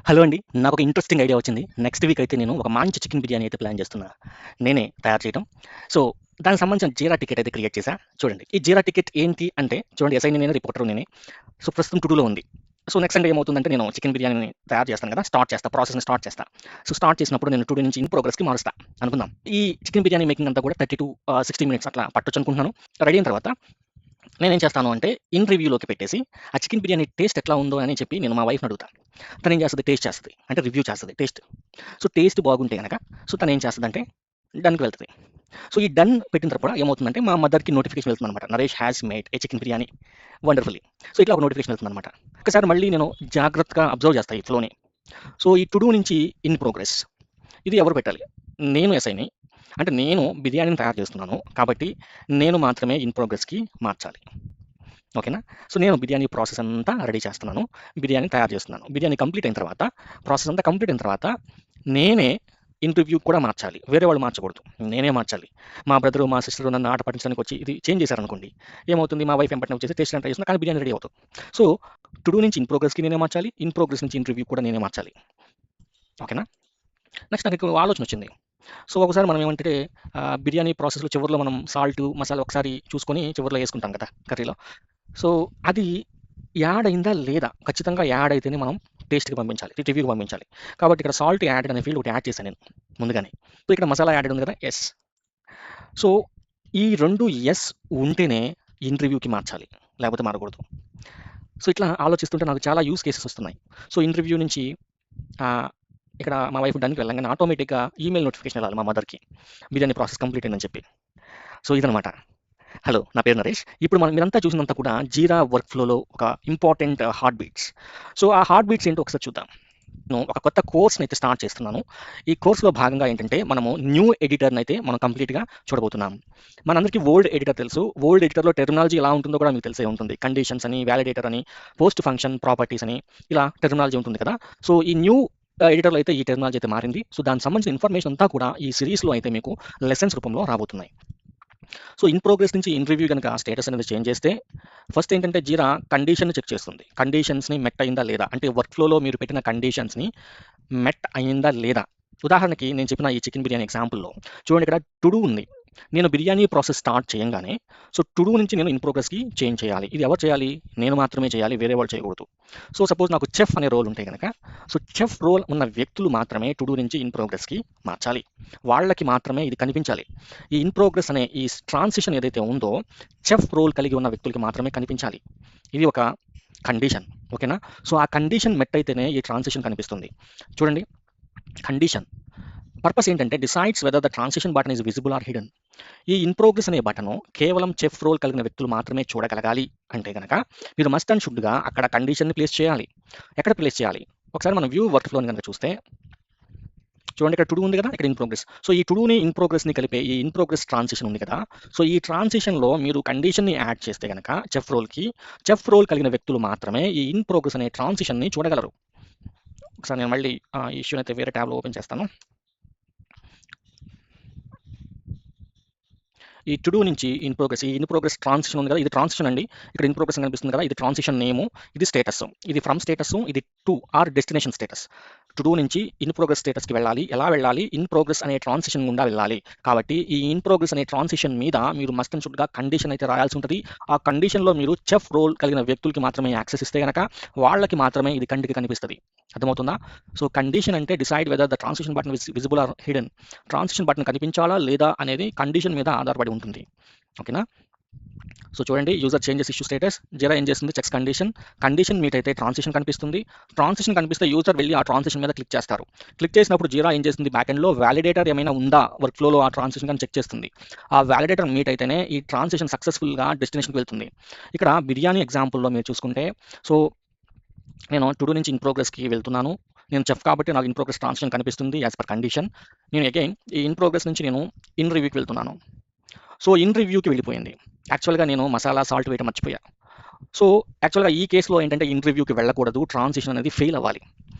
Hello అండి. నాకొక interesting idea వచ్చింది. నెక్స్ట్ వీక్ అయితే నేను ఒక మంచి చికెన్ బిర్యానీ అయితే ప్లాన్ చేస్తున్నా. నేనే తయారు చేయటం. సో, దానికి సంబంధించిన జీరా టికెట్ అయితే క్రియేట్ చేశా. చూడండి. ఈ జీరా టికెట్ ఏంటి అంటే చూడండి ఎస్ఐని నేనే, రిపోర్టర్ నేనే. సో, ప్రస్తుతం టుడూలో ఉంది. సో, నెక్స్ట్ సండే ఏమవుతుందంటే నేను చికెన్ బిర్యానీని తయారు చేస్తాను కదా! ప్రాసెస్‌ని స్టార్ట్ చేస్తా. సో, స్టార్ట్ చేసినప్పుడు నేను టుడే నుంచి ఇన్ ప్రోగ్రెస్‌కి మారుస్తా అనుకుందాం. ఈ చికెన్ బిర్యానీ మేకింగ్ అంతా కూడా 60 మినిట్స్ అట్లా పట్టొచ్చనుకుంటున్నాను. రెడీ అయిన తర్వాత నేనేం చేస్తాను అంటే, ఇన్ రివ్యూలోకి పెట్టేసి, ఆ చికెన్ బిర్యానీ టేస్ట్ ఎట్లా ఉందో అని చెప్పి నేను మా వైఫ్‌ని అడుగుతా. తనేం చేస్తది, టేస్ట్ చేస్తది. అంటే రివ్యూ చేస్తది టేస్ట్. సో, టేస్ట్ బాగుంటే గనక సో, తనేం చేస్తదంటే డన్‌కి వెళ్తది. సో, ఈ డన్ పెట్టిన తర్వాత ఏమవుతుందంటే, మా మదర్‌కి నోటిఫికేషన్ వెళ్తుందనమాట. Naresh has made a chicken biryani wonderfully. So, ఇట్లా ఒక నోటిఫికేషన్ వెళ్తుందనమాట. ఒకసారి మళ్ళీ నేను జాగ్రత్తగా అబ్జర్వ్ చేస్తా ఈ ఫ్లోని. సో, ఈ టు డూ నుంచి ఇన్ ప్రోగ్రెస్. ఇది ఎవరు పెట్టాలి? నేను ఎస్ఐని. అంటే నేను బిర్యానీని తయారు చేస్తున్నాను. కాబట్టి నేను మాత్రమే ఇన్ ప్రోగ్రెస్‌కి మార్చాలి. ఓకేనా? సో, నేను బిర్యానీ ప్రాసెస్ అంతా రెడీ చేస్తున్నాను. బిర్యానీ తయారు చేస్తున్నాను. బిర్యానీ కంప్లీట్ అయిన తర్వాత, ప్రాసెస్ అంతా కంప్లీట్ అయిన తర్వాత, నేనే ఇంటర్వ్యూ కూడా మార్చాలి. వేరే వాళ్ళు మార్చకూడదు. నేనే మార్చాలి. మా బ్రదరు, మా సిస్టరు నన్ను ఆట పట్టించడానికి వచ్చి ఇది చేంజ్ చేశారనుకోండి. ఏమవుతుంది, మా వైఫ్ వెంటనే వచ్చేసి టేస్ట్ ట్రై చేస్తుంది. కానీ బిర్యానీ రెడీ అవుతుంది. సో, టు డూ నుంచి ఇన్ ప్రోగ్రెస్‌కి నేనే మార్చాలి. ఇన్ ప్రోగ్రెస్ నుంచి ఇంటర్వ్యూ కూడా నేనే మార్చాలి. ఓకేనా? నెక్స్ట్ నాకు ఇంకో ఆలోచన వచ్చింది. సో, ఒకసారి మనం ఏమంటే బిర్యానీ ప్రాసెస్‌లో చివరిలో మనం సాల్టు, మసాలా ఒకసారి చూసుకొని చివరిలో యేసుకుంటాం కదా! కర్రీలో. సో, అది యాడ్ అయిందా లేదా? ఖచ్చితంగా యాడ్ అయితేనే మనం టేస్ట్‌కి పంపించాలి. రివ్యూకి పంపించాలి. కాబట్టి ఇక్కడ సాల్ట్ యాడెడ్ అనే ఫీల్డ్ ఒకటి యాడ్ చేశాను నేను ముందుగానే. సో, ఇక్కడ మసాలా యాడెడ్ ఉంది కదా! యెస్. సో, ఈ 2 యెస్ ఉంటేనే ఇంటర్వ్యూకి మార్చాలి. లేకపోతే మారకూడదు. సో, ఇట్లా ఆలోచిస్తుంటే నాకు చాలా యూజ్ కేసెస్ వస్తున్నాయి. సో, ఇంటర్వ్యూ నుంచి ఆహ్, ఇక్కడ మా వైఫ్ డన్‌కి వెళ్ళంగానే ఆటోమేటిక్‌గా ఈమెయిల్ నోటిఫికేషన్ ఎళ్ళాలి మా మదర్‌కి. బిర్యానీ ప్రాసెస్ కంప్లీట్ అయిందని చెప్పి. సో, ఇదనమాట. హలో. నా పేరు నరేష్. ఇప్పుడు మీరంతా చూసిందంతా కూడా జీరా వర్క్ ఫ్లోలో ఒక ఇంపార్టెంట్ హార్ట్ బీట్స్. సో, ఆ హార్ట్ బీట్స్ ఏంటో ఒకసారి చూద్దాం. నేను ఒక కొత్త కోర్స్‌నైతే స్టార్ట్ చేస్తున్నాను. ఈ కోర్స్‌లో భాగంగా ఏంటంటే, మనము న్యూ ఎడిటర్‌నైతే మనం కంప్లీట్‌గా చూడబోతున్నాం. మనందరికీ ఓల్డ్ ఎడిటర్ తెలుసు. ఓల్డ్ ఎడిటర్‌లో టెర్మినాలజీ ఎలా ఉంటుందో కూడా మీకు తెలిసే ఉంటుంది. కండిషన్స్ అని, వాలిడేటర్ అని, పోస్ట్ ఫంక్షన్ ప్రాపర్టీస్ అని ఇలా టెర్మినాలజీ ఉంటుంది కదా! సో, ఈ న్యూ ఎడిటర్‌లో అయితే ఈ టెర్మినాలజీ అయితే మారింది. సో, దానికి సంబంధించిన ఇన్ఫర్మేషన్ అంతా కూడా ఈ సిరీస్‌లో అయితే మీకు లెసన్స్ రూపంలో రాబోతున్నాయి. సో, ఇన్ ప్రోగ్రెస్ నుంచి ఇన్ రివ్యూ గనక స్టేటస్ అనేది చేంజ్ చేస్తే, ఫస్ట్ ఏంటంటే జీరా కండిషన్‌ని చెక్ చేస్తుంది. కండిషన్స్‌ని మెట్ అయిందా లేదా? అంటే వర్క్ ఫ్లోలో మీరు పెట్టిన కండిషన్స్‌ని మెట్ అయిందా లేదా? ఉదాహరణకి నేను చెప్పిన ఈ చికెన్ బిర్యానీ ఎగ్జాంపుల్‌లో చూడండి, ఇక్కడ టు డూ ఉంది. నేను బిర్యానీ ప్రాసెస్ స్టార్ట్ చేయంగానే సో, టు డూ నుంచి నేను ఇన్ ప్రోగ్రెస్‌కి చేంజ్ చేయాలి. ఇది ఎవరు చేయాలి? నేను మాత్రమే చేయాలి. వేరే వాళ్ళు చేయకూడదు. సో, సపోజ్ నాకు చెఫ్ అనే రోల్ ఉంటే గనక, సో, చెఫ్ రోల్ ఉన్న వ్యక్తులు మాత్రమే టు డూ నుంచి ఇన్ ప్రోగ్రెస్‌కి మార్చాలి. వాళ్ళకి మాత్రమే ఇది కనిపించాలి. ఈ ఇన్ ప్రోగ్రెస్ అనే ఈ ట్రాన్సిషన్ ఏదైతే ఉందో, చెఫ్ రోల్ కలిగి ఉన్న వ్యక్తులకి మాత్రమే కనిపించాలి. ఇది ఒక కండిషన్. ఓకేనా? సో, ఆ కండిషన్ మెట్ అయితేనే ఈ ట్రాన్సిషన్ కనిపిస్తుంది. చూడండి, కండిషన్ పర్పస్ ఏంటంటే decides weather the transition button is visible or hidden. ఈ ఇన్ ప్రోగ్రెస్ అనే బటను కేవలం చెఫ్ రోల్ కలిగిన వ్యక్తులు మాత్రమే చూడగలగాలి అంటే గనక, మీరు మస్ట్ అండ్ షుడ్‌గా అక్కడ కండిషన్‌ని ప్లేస్ చేయాలి. ఎక్కడ ప్లేస్ చేయాలి? ఒకసారి మనం వ్యూ వర్క్ ఫ్లోని గనక చూస్తే, చూడండి, ఇక్కడ టు డూ ఉంది కదా! ఇక్కడ ఇన్ ప్రోగ్రెస్. సో, ఈ టు డూని, ఇన్ ప్రోగ్రెస్‌ని కలిపే ఈ ఇన్ ప్రోగ్రెస్ ట్రాన్సిషన్ ఉంది కదా! సో, ఈ ట్రాన్సిషన్‌లో మీరు కండిషన్‌ని యాడ్ చేస్తే గనక చెఫ్ రోల్ కలిగిన వ్యక్తులు మాత్రమే ఈ ఇన్ ప్రోగ్రెస్ అనే ట్రాన్సిషన్‌ని చూడగలరు. ఒకసారి నేను మళ్ళీ ఈ ఇష్యూని అయితే వేరే ట్యాబ్‌లో ఓపెన్ చేస్తాను. ఈ టు డూ నుంచి ఇన్ ప్రోగ్రెస్, ఈ ఇన్ ప్రోగ్రెస్ ట్రాన్సిషన్ ఉంది కదా! ఇది ట్రాన్సిషన్ అండి. ఇక్కడ ఇన్ ప్రోగ్రెస్ అని కనిపిస్తుంది కదా! ఇది ట్రాన్సిషన్ నేము, ఇది స్టేటస్. ఇది ఫ్రమ్ స్టేటస్, ఇది to or destination status. To do నుంచి ఇన్ ప్రోగ్రెస్ స్టేటస్‌కి వెళ్ళాలి. ఎలా వెళ్ళాలి? ఇన్ ప్రోగ్రెస్ అనే ట్రాన్సిషన్ గుండా వెళ్ళాలి. కాబట్టి ఈ ఇన్ ప్రోగ్రెస్ అనే ట్రాన్సిషన్ మీద మీరు మస్ట్ అండ్ షుడ్‌గా కండిషన్ అయితే రాయాల్సి ఉంటది. ఆ కండిషన్‌లో మీరు చెఫ్ రోల్ కలిగిన వ్యక్తులకి మాత్రమే యాక్సెస్ ఇస్తే గనక, వాళ్ళకి మాత్రమే ఇది కంటికి కనిపిస్తది. అర్థమవుతుందా? సో, కండిషన్ అంటే decide whether the transition button visible or hidden. Transition button కనిపించాలా లేదా అనేది కండిషన్ మీద ఆధారపడి ఉంటుంది. ఓకేనా? సో, చూడండి, user changes issue status, Jira ఏం చేస్తుంది, చెక్స్ కండిషన్ మీట్ అయితే ట్రాన్సిషన్ కనిపిస్తుంది. ట్రాన్సిషన్ కనిపిస్తే యూజర్ వెళ్ళి ఆ ట్రాన్సిషన్ మీద క్లిక్ చేస్తారు. క్లిక్ చేసినప్పుడు జీరా ఏం చేస్తుంది, బ్యాక్ ఎండ్‌లో వాలిడేటర్ ఏమైనా ఉందా వర్క్ ఫ్లోలో ఆ ట్రాన్సిషన్ కానీ చెక్ చేస్తుంది. ఆ వాలిడేటర్ మీట్ అయితేనే ఈ ట్రాన్సిషన్ సక్సెస్‌ఫుల్‌గా డెస్టినేషన్‌కి వెళ్తుంది. ఇక్కడ బిర్యానీ ఎగ్జాంపుల్‌లో మీరు చూసుకుంటే, సో, నేను టు డూ నుంచి ఇన్ ప్రోగ్రెస్‌కి వెళ్తున్నాను. నేను చెఫ్ కాబట్టి నాకు ఇన్ ప్రోగ్రెస్ ట్రాన్సిషన్ కనిపిస్తుంది యాస్ పర్ కండిషన్. నేను అగైన్ ఈ ఇన్ ప్రోగ్రెస్ నుంచి నేను ఇన్ రివ్యూకి వెళ్తున్నాను. సో, ఇన్ రివ్యూకి వెళ్ళిపోయింది. యాక్చువల్‌గా నేను మసాలా, సాల్ట్ వేయడం మర్చిపోయా. సో, యాక్చువల్‌గా ఈ కేస్‌లో ఏంటంటే ఇన్ రివ్యూకి వెళ్ళకూడదు. ట్రాన్సిషన్ అనేది ఫెయిల్ అవ్వాలి.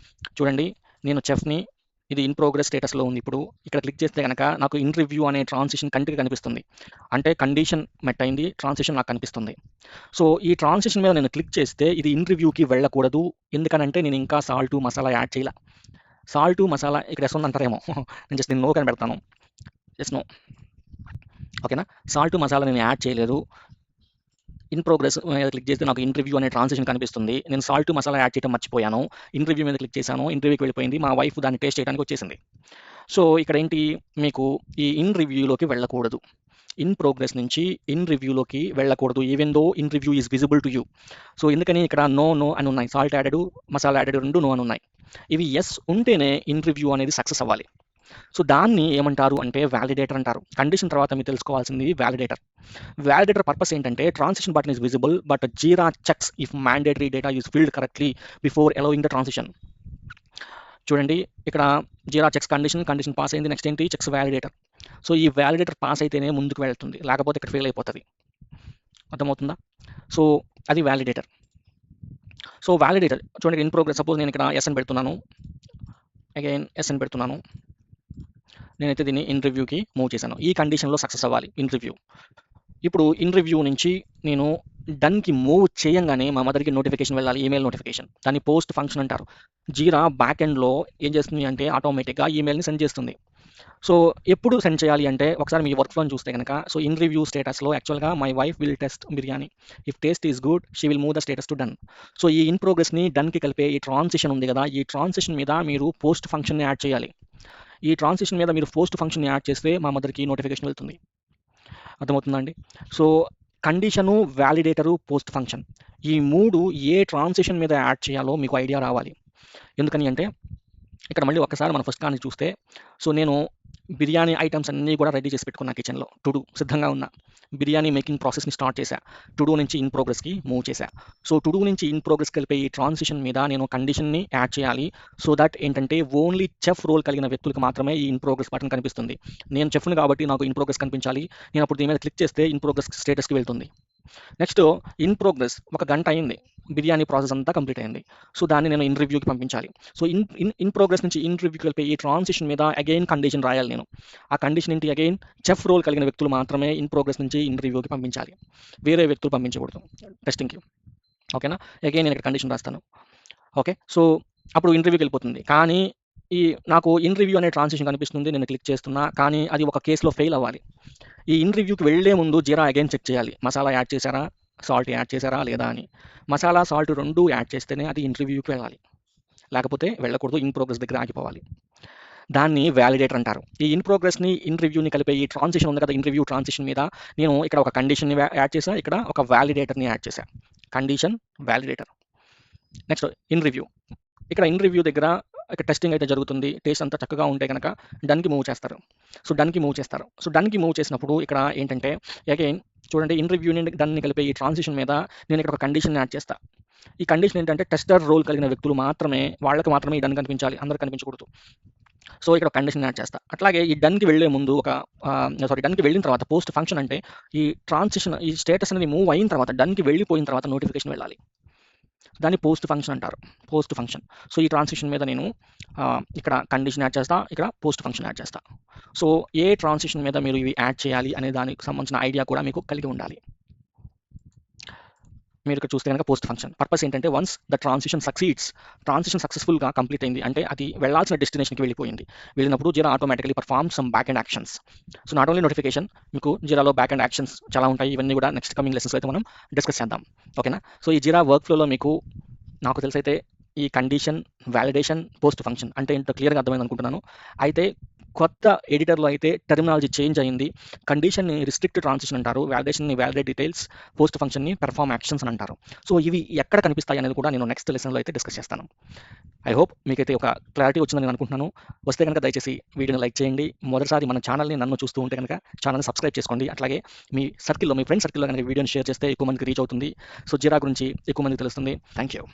చూడండి, నేను చెఫ్‌ని ఇది ఇన్ ప్రోగ్రెస్ స్టేటస్లో ఉంది. ఇప్పుడు ఇక్కడ క్లిక్ చేస్తే కనుక నాకు ఇన్ రివ్యూ అనే ట్రాన్సిషన్ కంటికి కనిపిస్తుంది. అంటే కండిషన్ మెట్ అయింది, ట్రాన్సిషన్ నాకు కనిపిస్తుంది. సో ఈ ట్రాన్సిషన్ మీద నేను క్లిక్ చేస్తే ఇది ఇన్ రివ్యూకి వెళ్ళకూడదు. ఎందుకనంటే నేను ఇంకా సాల్ట్ మసాలా యాడ్ చేయాల. సాల్ట్ మసాలా ఇక్కడ ఎస్ ఉందంటారేమో నేను జస్ట్ నేను నో అని పెడతాను. Yes no. ఓకేనా, సాల్ట్ మసాలా నేను యాడ్ చేయలేదు. ఇన్ ప్రోగ్రెస్ మీద క్లిక్ చేస్తే నాకు ఇన్ రివ్యూ అనే ట్రాన్సిషన్ కనిపిస్తుంది. నేను సాల్ట్ మసాలా యాడ్ చేయడం మర్చిపోయాను. ఇన్ రివ్యూ మీద క్లిక్ చేశాను, ఇన్ రివ్యూకి వెళ్ళిపోయింది. మా వైఫ్ దాన్ని టేస్ట్ చేయడానికి వచ్చేసింది. సో ఇక్కడ ఏంటి, మీకు ఈ ఇన్ రివ్యూలోకి వెళ్ళకూడదు. ఇన్ ప్రోగ్రెస్ నుంచి ఇన్ రివ్యూలోకి వెళ్ళకూడదు, even though in review is visible to you. So ఎందుకని ఇక్కడ నో నో అని ఉన్నాయి, సాల్ట్ యాడెడ్ మసాలా యాడెడ్ రెండు నో అని ఉన్నాయి. ఇవి ఎస్ ఉంటేనే ఇన్ రివ్యూ అనేది సక్సెస్ అవ్వాలి. సో దాన్ని ఏమంటారు అంటే వ్యాలిడేటర్ అంటారు. కండిషన్ తర్వాత మీరు తెలుసుకోవాల్సింది వ్యాలిడేటర్. వ్యాలిడేటర్ పర్పస్ ఏంటంటే transition button is visible but jeera checks if mandatory data is filled correctly before allowing the transition. చూడండి ఇక్కడ జీరా చెక్స్ కండిషన్ పాస్ అయింది. నెక్స్ట్ ఏంటి, చెక్స్ వ్యాలిడేటర్. సో ఈ వ్యాలిడేటర్ పాస్ అయితేనే ముందుకు వెళ్తుంది, లేకపోతే ఇక్కడ ఫెయిల్ అయిపోతుంది. అర్థమవుతుందా? సో అది వ్యాలిడేటర్. సో వ్యాలిడేటర్ చూడండి, ఇన్ ప్రోగ్రెస్ సపోజ్ నేను ఇక్కడ ఎస్ అని పెడుతున్నాను, అగైన్ ఎస్ అని పెడుతున్నాను. నేనైతే దీన్ని ఇన్ రివ్యూకి మూవ్ చేశాను. ఈ కండిషన్లో సక్సెస్ అవ్వాలి ఇన్ రివ్యూ. ఇప్పుడు ఇన్ రివ్యూ నుంచి నేను డన్కి మూవ్ చేయంగానే మా మదర్కి నోటిఫికేషన్ వెళ్ళాలి, ఈమెయిల్ నోటిఫికేషన్. దాన్ని పోస్ట్ ఫంక్షన్ అంటారు. జీరా బ్యాక్ ఎండ్లో ఏం చేస్తుంది అంటే ఆటోమేటిక్గా ఈమెయిల్ని సెండ్ చేస్తుంది. సో ఎప్పుడు సెండ్ చేయాలి అంటే ఒకసారి మీ వర్క్ ఫ్లోని చూస్తే కనుక, సో ఇన్ రివ్యూ స్టేటస్లో యాక్చువల్గా my wife will test biryani, if taste is good she will move the status to done. So ఈ ఇన్ ప్రోగ్రెస్ని డన్కి కలిపే ఈ ట్రాన్సిషన్ ఉంది కదా, ఈ ట్రాన్సిషన్ మీద మీరు పోస్ట్ ఫంక్షన్ని యాడ్ చేయాలి. ఈ ట్రాన్సిషన్ మీద మీరు పోస్ట్ ఫంక్షన్ని యాడ్ చేస్తే మా మదర్కి నోటిఫికేషన్ వెళ్తుంది. అర్థమవుతుందండి? సో కండిషను, వ్యాలిడేటరు, పోస్ట్ ఫంక్షన్, ఈ మూడు ఏ ట్రాన్సిషన్ మీద యాడ్ చేయాలో మీకు ఐడియా రావాలి. ఎందుకని అంటే ఇక్కడ మళ్ళీ ఒక్కసారి మన ఫస్ట్ కానీ చూస్తే, సో నేను బిర్యానీ ఐటమ్స్ అన్నీ కూడా రెడీ చేసి పెట్టుకున్నా కిచెన్లో, టు డూ సిద్ధంగా ఉన్నా. బిర్యానీ మేకింగ్ ప్రాసెస్ని స్టార్ట్ చేశా, టు డూ నుంచి ఇన్ ప్రోగ్రెస్కి మూవ్ చేశా. సో టు డూ నుంచి ఇన్ ప్రోగ్రెస్కి వెళ్ళిపోయి ఈ ట్రాన్సిషన్ మీద నేను కండిషన్ని యాడ్ చేయాలి. సో దట్ ఏంటంటే ఓన్లీ చెఫ్ రోల్ కలిగిన వ్యక్తులకు మాత్రమే ఈ ఇన్ ప్రోగ్రెస్ బటన్ కనిపిస్తుంది. నేను చెఫ్ని కాబట్టి నాకు ఇన్ ప్రోగ్రెస్ కనిపించాలి. నేను అప్పుడు దీని మీద క్లిక్ చేస్తే ఇన్ ప్రోగ్రెస్ స్టేటస్కి వెళ్తుంది. నెక్స్ట్ ఇన్ ప్రోగ్రెస్ 1 గంట అయింది, బిర్యానీ ప్రాసెస్ అంతా కంప్లీట్ అయింది. సో దాన్ని నేను ఇన్ రివ్యూకి పంపించాలి. సో ఇన్ ప్రోగ్రెస్ నుంచి ఇన్ రివ్యూకి వెళ్ళిపోయి ఈ ట్రాన్సిషన్ మీద అగైన్ కండిషన్ రాయాలి నేను. ఆ కండిషన్ ఏంటి, అగైన్ చెఫ్ రోల్ కలిగిన వ్యక్తులు మాత్రమే ఇన్ ప్రోగ్రెస్ నుంచి ఇన్ రివ్యూకి పంపించాలి, వేరే వ్యక్తులు పంపించకూడదు టెస్టింగ్కి. ఓకేనా, అగైన్ నేను ఇక్కడ కండిషన్ రాస్తాను. ఓకే, సో అప్పుడు ఇన్ రివ్యూకి వెళ్ళిపోతుంది. కానీ నాకు ఇన్ రివ్యూ అనే ట్రాన్సిషన్ కనిపిస్తుంది, నేను క్లిక్ చేస్తున్నా, కానీ అది ఒక కేసులో ఫెయిల్ అవ్వాలి. ఈ ఇన్ రివ్యూకి వెళ్లే ముందు జీరా అగైన్ చెక్ చేయాలి, మసాలా యాడ్ చేశారా, సాల్ట్ యాడ్ చేశారా లేదా అని. మసాలా సాల్ట్ రెండు యాడ్ చేస్తేనే అది ఇన్ రివ్యూకి వెళ్ళాలి, లేకపోతే వెళ్ళకూడదు, ఇన్ ప్రోగ్రెస్ దగ్గర ఆగిపోవాలి. దాన్ని వ్యాలిడేటర్ అంటారు. ఈ ఇన్ ప్రోగ్రెస్ని ఇన్ రివ్యూని కలిపే ఈ ట్రాన్సిషన్ ఉంది కదా, ఇన్ రివ్యూ ట్రాన్సిషన్ మీద నేను ఇక్కడ ఒక కండిషన్ని యాడ్ చేశాను, ఇక్కడ ఒక వ్యాలిడేటర్ని యాడ్ చేశాను. Condition, validator. Next in review. ఇక్కడ ఇన్ రివ్యూ దగ్గర ఇక్కడ టెస్టింగ్ అయితే జరుగుతుంది, టేస్ట్ అంతా చక్కగా ఉంటే కనుక డన్కి మూవ్ చేస్తారు. సో డన్కి మూవ్ చేసినప్పుడు ఇక్కడ ఏంటంటే అగైన్ చూడండి, ఇన్ రివ్యూని డన్ని కలిపే ఈ ట్రాన్సిషన్ మీద నేను ఇక్కడ ఒక కండిషన్ యాడ్ చేస్తా. ఈ కండిషన్ ఏంటంటే టెస్టర్ రోల్ కలిగిన వ్యక్తులు మాత్రమే, వాళ్ళకి మాత్రమే ఈ డన్ కనిపించాలి, అందరికి కనిపించకూడదు. సో ఇక్కడ ఒక కండిషన్ యాడ్ చేస్తా. అట్లాగే ఈ డన్కి వెళ్లే ముందు డన్కి వెళ్ళిన తర్వాత పోస్ట్ ఫంక్షన్ అంటే ఈ ట్రాన్సిషన్, ఈ స్టేటస్ అనేది మూవ్ అయిన తర్వాత, డన్కి వెళ్ళిపోయిన తర్వాత నోటిఫికేషన్ వెళ్ళాలి. దాన్ని పోస్ట్ ఫంక్షన్ అంటారు, పోస్ట్ ఫంక్షన్. సో ఈ ట్రాన్సిషన్ మీద నేను ఇక్కడ కండిషన్ యాడ్ చేస్తా, ఇక్కడ పోస్ట్ ఫంక్షన్ యాడ్ చేస్తా. సో ఏ ట్రాన్సిషన్ మీద మీరు ఇవి యాడ్ చేయాలి అనే దానికి సంబంధించిన ఐడియా కూడా మీకు కలిగి ఉండాలి. మీరు ఇక్కడ చూస్తే కనుక పోస్ట్ ఫంక్షన్ పర్పస్ ఏంటంటే once the transition succeeds, transition సక్సెస్ఫుల్గా కంప్లీట్ అయింది అంటే అది వెళ్ళాల్సిన డెస్టినేషన్కి వెళ్ళినప్పుడు Jira automatically perform some backend actions. So not only notification, మీకు జీరాలో బ్యాక్ అండ్ యాక్షన్స్ చాలా ఉంటాయి. ఇవన్నీ కూడా నెక్స్ట్ కమింగ్ లెసన్స్లో అయితే మనం డిస్కస్ చేద్దాం. ఓకేనా, సో ఈ జీరా వర్క్ ఫ్లోలో మీకు నాకు తెలిసైతే ఈ కండిషన్, వ్యాలిడేషన్, పోస్ట్ ఫంక్షన్ అంటే ఏంటో క్లియర్గా అర్థమైంది అనుకుంటున్నాను. అయితే కొత్త ఎడిటర్లో అయితే టెర్మినాలజీ చేంజ్ అయింది. కండిషన్ని రిస్ట్రిక్ట్ ట్రాన్సిషన్ అంటారు, వ్యాలిడేషన్ని వ్యాలిడేట్ డీటెయిల్స్, పోస్ట్ ఫంక్షన్ని పెర్ఫార్మ్ యాక్షన్స్ అని అంటారు. సో ఇవి ఎక్కడ కనిపిస్తాయి అనేది కూడా నేను నెక్స్ట్ లెసన్లో అయితే డిస్కస్ చేస్తాను. ఐ హోప్ మీకైతే ఒక క్లారిటీ వచ్చిందని నేను అనుకుంటున్నాను. వస్తే కనుక దయచేసి వీడియోని లైక్ చేయండి. మొదటిసారి మన ఛానల్ని నన్ను చూస్తూ ఉంటే కనుక ఛానల్ని సబ్స్క్రైబ్ చేసుకోండి. అట్లాగే మీ సర్కిల్లో, మీ ఫ్రెండ్ సర్కిల్లో కనుక వీడియోని షేర్ చేస్తే ఎక్కువ మందికి రీచ్ అవుతుంది. సో జీరా గురించి ఎక్కువ మందికి తెలుస్తుంది. Thank you.